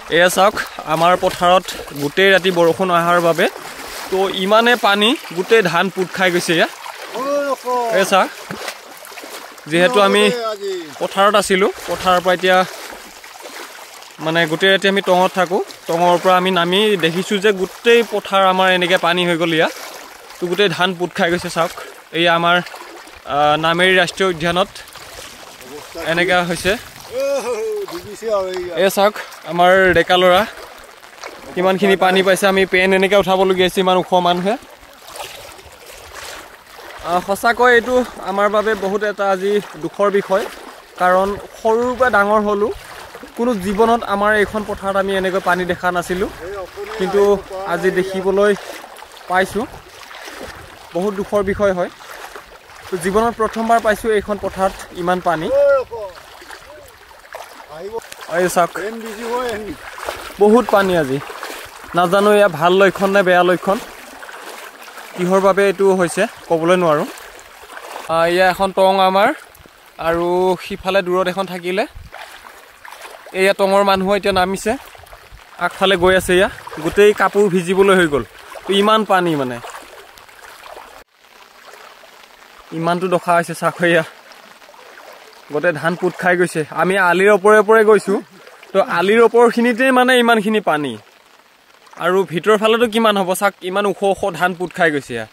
এয়া চাওক আমাৰ পথাৰত গোটেই ৰাতি বৰষুণ অহাৰ বাবে তো ইমানে পানী গোটেই ধান পুত খাই গৈছে ইয়া এয়া চাওক যেহেতু আমি পথাৰত আছিলোঁ পথাৰৰ পৰা এতিয়া মানে গোটেই ৰাতি আমি টঙত থাকোঁ টঙৰ পৰা আমি নামি দেখিছোঁ যে গোটেই পথাৰ আমাৰ এনেকৈ পানী হৈ গ'ল ইয়া তো গোটেই ধান পুত খাই গৈছে চাওক এয়া আমাৰ নামেৰি ৰাষ্ট্ৰীয় উদ্যানত এনেকৈ হৈছে এই চাওক আমাৰ ডেকা ল'ৰা কিমানখিনি পানী পাইছে আমি পেন এনেকৈ উঠাবলগীয়া হৈছে ইমান ওখ মানুহে সঁচাকৈ এইটো আমাৰ বাবে বহুত এটা আজি দুখৰ বিষয় কাৰণ সৰুৰ পৰা ডাঙৰ হ'লোঁ কোনো জীৱনত আমাৰ এইখন পথাৰত আমি এনেকৈ পানী দেখা নাছিলোঁ কিন্তু আজি দেখিবলৈ পাইছোঁ বহুত দুখৰ বিষয় হয় তো জীৱনত প্ৰথমবাৰ পাইছোঁ এইখন পথাৰত ইমান পানী এই চাওক বহুত পানী আজি নাজানো এয়া ভাল লক্ষণ নে বেয়া লক্ষণ কিহৰ বাবে এইটো হৈছে ক'বলৈ নোৱাৰোঁ এয়া এখন টং আমাৰ আৰু সিফালে দূৰত এখন থাকিলে এয়া টঙৰ মানুহ এতিয়া নামিছে আগফালে গৈ আছে এয়া গোটেই কাপোৰ ভিজিবলৈ হৈ গ'ল তো ইমান পানী মানে ইমানটো দখা হৈছে চাওক এয়া গোটেই ধান পুত খাই গৈছে আমি আলিৰ ওপৰে গৈছোঁ তো আলিৰ ওপৰখিনিতেই মানে ইমানখিনি পানী আৰু ভিতৰৰ ফালেতো কিমান হ'ব চাওক ইমান ওখ ওখ ধান পুত খাই গৈছে এয়া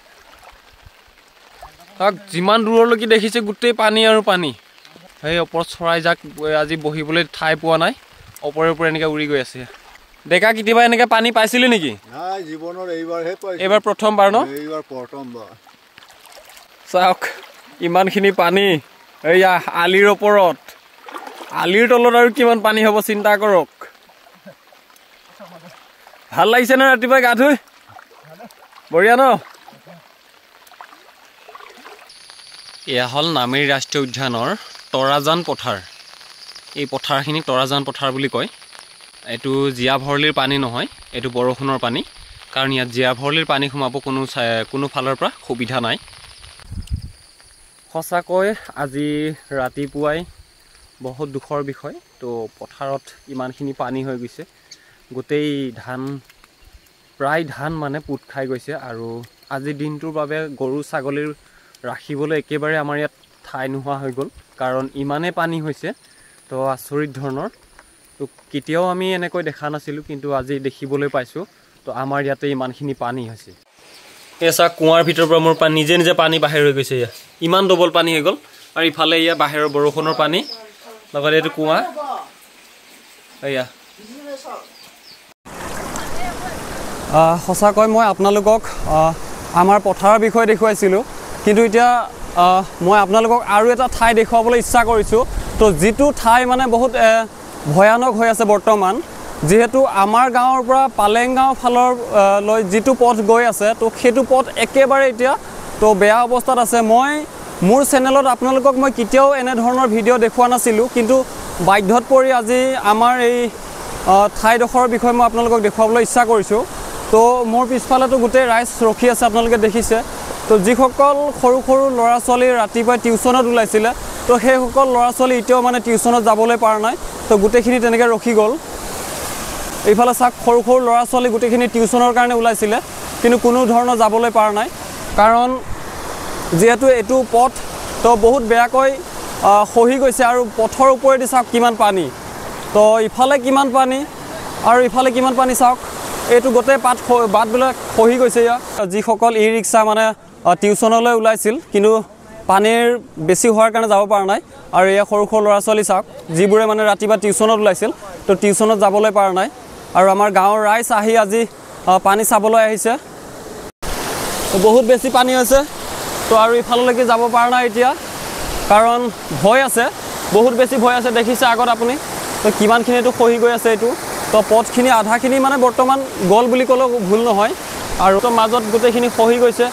চাওক যিমান দূৰলৈকে দেখিছে গোটেই পানী আৰু পানী সেই ওপৰত চৰাই যাক আজি বহিবলৈ ঠাই পোৱা নাই ওপৰে এনেকৈ উৰি গৈ আছে ডেকা কেতিয়াবা এনেকৈ পানী পাইছিলে নেকি নাই জীৱনৰ এইবাৰহে পাইছোঁ এইবাৰ প্ৰথমবাৰ ন এইবাৰ প্ৰথমবাৰ চাওক ইমানখিনি পানী এয়া আলিৰ ওপৰত আলিৰ তলত আৰু কিমান পানী হ'ব চিন্তা কৰক ভাল লাগিছে ন ৰাতিপুৱাই গা ধুই বঢ়িয়া ন এয়া হ'ল নামেৰি ৰাষ্ট্ৰীয় উদ্যানৰ তৰাজান পথাৰ এই পথাৰখিনি তৰাজান পথাৰ বুলি কয় এইটো জীয়া ভৰলীৰ পানী নহয় এইটো বৰষুণৰ পানী কাৰণ ইয়াত জীয়া ভৰলীৰ পানী সোমাব কোনো ফালৰ পৰা সুবিধা নাই সঁচাকৈ আজি ৰাতিপুৱাই বহুত দুখৰ বিষয় তো পথাৰত ইমানখিনি পানী হৈ গৈছে গোটেই ধান প্ৰায় ধান মানে পুত খাই গৈছে আৰু আজিৰ দিনটোৰ বাবে গৰু ছাগলীৰ ৰাখিবলৈ একেবাৰে আমাৰ ইয়াত ঠাই নোহোৱা হৈ গ'ল কাৰণ ইমানেই পানী হৈছে তো আচৰিত ধৰণৰ তো কেতিয়াও আমি এনেকৈ দেখা নাছিলোঁ কিন্তু আজি দেখিবলৈ পাইছোঁ তো আমাৰ ইয়াতে ইমানখিনি পানী হৈছে এই চাওক কুঁৱাৰ ভিতৰৰ পৰা মোৰ নিজে নিজে পানী বাহিৰ হৈ গৈছে এয়া ইমান ডবল পানী হৈ গ'ল আৰু ইফালে এয়া বাহিৰৰ বৰষুণৰ পানী লগতে এইটো কুঁৱা এয়া সঁচাকৈ মই আপোনালোকক আমাৰ পথাৰৰ বিষয়ে দেখুৱাইছিলোঁ কিন্তু এতিয়া মই আপোনালোকক আৰু এটা ঠাই দেখুৱাবলৈ ইচ্ছা কৰিছোঁ তো যিটো ঠাই মানে বহুত ভয়ানক হৈ আছে বৰ্তমান যিহেতু আমাৰ গাঁৱৰ পৰা পালেং গাঁও ফালৰ লৈ যিটো পথ গৈ আছে তো সেইটো পথ একেবাৰে এতিয়া তো বেয়া অৱস্থাত আছে মই মোৰ চেনেলত আপোনালোকক মই কেতিয়াও এনেধৰণৰ ভিডিঅ' দেখুওৱা নাছিলোঁ কিন্তু বাধ্যত পৰি আজি আমাৰ এই ঠাইডোখৰৰ বিষয়ে মই আপোনালোকক দেখুৱাবলৈ ইচ্ছা কৰিছোঁ তো মোৰ পিছফালেতো গোটেই ৰাইজ ৰখি আছে আপোনালোকে দেখিছে তো যিসকল সৰু সৰু ল'ৰা ছোৱালী ৰাতিপুৱাই টিউশ্যনত ওলাইছিলে তো সেইসকল ল'ৰা ছোৱালী এতিয়াও মানে টিউশ্যনত যাবলৈ পৰা নাই তো গোটেইখিনি তেনেকৈ ৰখি গ'ল এইফালে চাওক সৰু সৰু ল'ৰা ছোৱালী গোটেইখিনি টিউশ্যনৰ কাৰণে ওলাইছিলে কিন্তু কোনো ধৰণৰ যাবলৈ পৰা নাই কাৰণ যিহেতু এইটো পথ তো বহুত বেয়াকৈ খহি গৈছে আৰু পথৰ ওপৰেদি চাওক কিমান পানী তো ইফালে কিমান পানী আৰু ইফালে কিমান পানী চাওক এইটো গোটেই বাটবিলাক খহি গৈছে ইয়াত যিসকল ই ৰিক্সা মানে টিউশ্যনলৈ ওলাইছিল কিন্তু পানীৰ বেছি হোৱাৰ কাৰণে যাব পৰা নাই আৰু এয়া সৰু সৰু ল'ৰা ছোৱালী চাওক যিবোৰে মানে ৰাতিপুৱা টিউশ্যনত ওলাইছিল তো টিউশ্যনত যাবলৈ পৰা নাই আৰু আমাৰ গাঁৱৰ ৰাইজ আহি আজি পানী চাবলৈ আহিছে তো বহুত বেছি পানী হৈছে তো আৰু ইফাললৈকে যাব পৰা নাই এতিয়া কাৰণ ভয় আছে বহুত বেছি ভয় আছে দেখিছে আগত আপুনি তো কিমানখিনিতো খহি গৈ আছে এইটো তো পথখিনি আধাখিনি মানে বৰ্তমান গ'ল বুলি ক'লেও ভুল নহয় আৰু তো মাজত গোটেইখিনি খহি গৈছে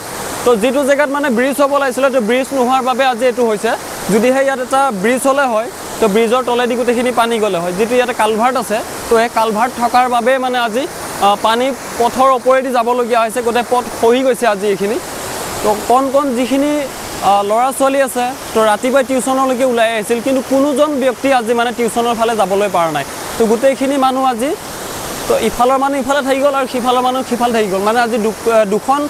তো যিটো জেগাত মানে ব্ৰিজ হ'ব লাগিছিলে তো ব্ৰিজ নোহোৱাৰ বাবে আজি এইটো হৈছে যদিহে ইয়াত এটা ব্ৰিজ হ'লে হয় তো ব্ৰিজৰ তলেদি গোটেইখিনি পানী গ'লে হয় যিটো ইয়াতে কালভাৰ্ট আছে তো এই কালভাৰ্ট থকাৰ বাবে মানে আজি পানী পথৰ ওপৰেদি যাবলগীয়া হৈছে গোটেই পথ খহি গৈছে আজি এইখিনি তো কণ যিখিনি ল'ৰা ছোৱালী আছে তো ৰাতিপুৱাই টিউশ্যনলৈকে ওলাই আহিছিল কিন্তু কোনোজন ব্যক্তি আজি মানে টিউশ্যনৰ ফালে যাবলৈ পৰা নাই তো গোটেইখিনি মানুহ আজি তো ইফালৰ মানুহ ইফালে থাকি গ'ল আৰু সিফালৰ মানুহ সিফালে থাকি গ'ল মানে আজি দুখন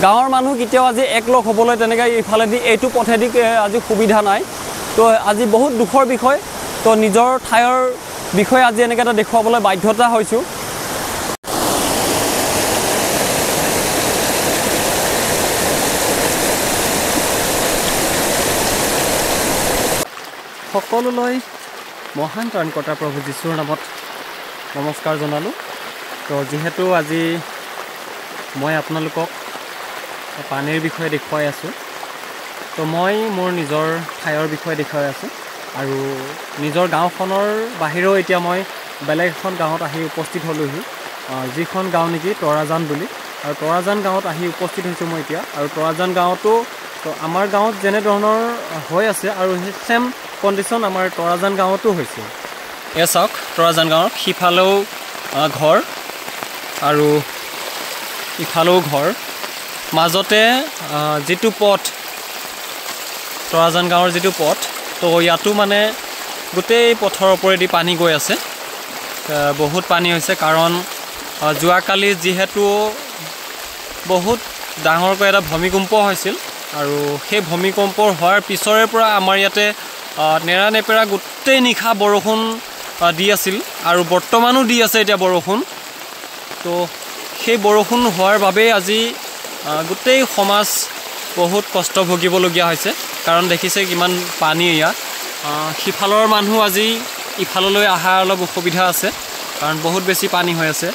গাঁৱৰ মানুহ কেতিয়াও আজি একলগ হ'বলৈ তেনেকৈ ইফালেদি এইটো পথেদি আজি সুবিধা নাই তো আজি বহুত দুখৰ বিষয় তো নিজৰ ঠাইৰ বিষয়ে আজি এনেকৈ এটা দেখুৱাবলৈ বাধ্যতা হৈছোঁ সকলোলৈ মহান ত্ৰাণকৰ্তা প্ৰভু যীশুৰ নামত নমস্কাৰ জনালোঁ তো যিহেতু আজি মই আপোনালোকক পানীৰ বিষয়ে দেখুৱাই আছোঁ তো মই মোৰ নিজৰ ঠাইৰ বিষয়ে দেখুৱাই আছোঁ আৰু নিজৰ গাঁওখনৰ বাহিৰেও এতিয়া মই বেলেগ এখন গাঁৱত আহি উপস্থিত হ'লোহি যিখন গাঁও নেকি তৰাজান বুলি আৰু তৰাজান গাঁৱত আহি উপস্থিত হৈছোঁ মই এতিয়া আৰু তৰাজান গাঁৱতো তো আমাৰ গাঁৱত যেনেধৰণৰ হৈ আছে আৰু সেই ছেম কণ্ডিশ্যন আমাৰ তৰাজান গাঁৱতো হৈছে এয়া চাওক তৰাজান গাঁৱৰ সিফালেও ঘৰ আৰু ইফালেও ঘৰ মাজতে যিটো পথ তৰাজান গাঁৱৰ যিটো পথ তো ইয়াতো মানে গোটেই পথৰ ওপৰেদি পানী গৈ আছে বহুত পানী হৈছে কাৰণ যোৱাকালি যিহেতু বহুত ডাঙৰকৈ এটা ভূমিকম্প হৈছিল আৰু সেই ভূমিকম্প হোৱাৰ পিছৰে পৰা আমাৰ ইয়াতে নেৰানেপেৰা গোটেই নিশা বৰষুণ দি আছিল আৰু বৰ্তমানো দি আছে এতিয়া বৰষুণ তো সেই বৰষুণ হোৱাৰ বাবে আজি গোটেই সমাজ বহুত কষ্ট ভুগিবলগীয়া হৈছে কাৰণ দেখিছে কিমান পানী ইয়াত সিফালৰ মানুহ আজি ইফাললৈ অহা অলপ অসুবিধা আছে কাৰণ বহুত বেছি পানী হৈ আছে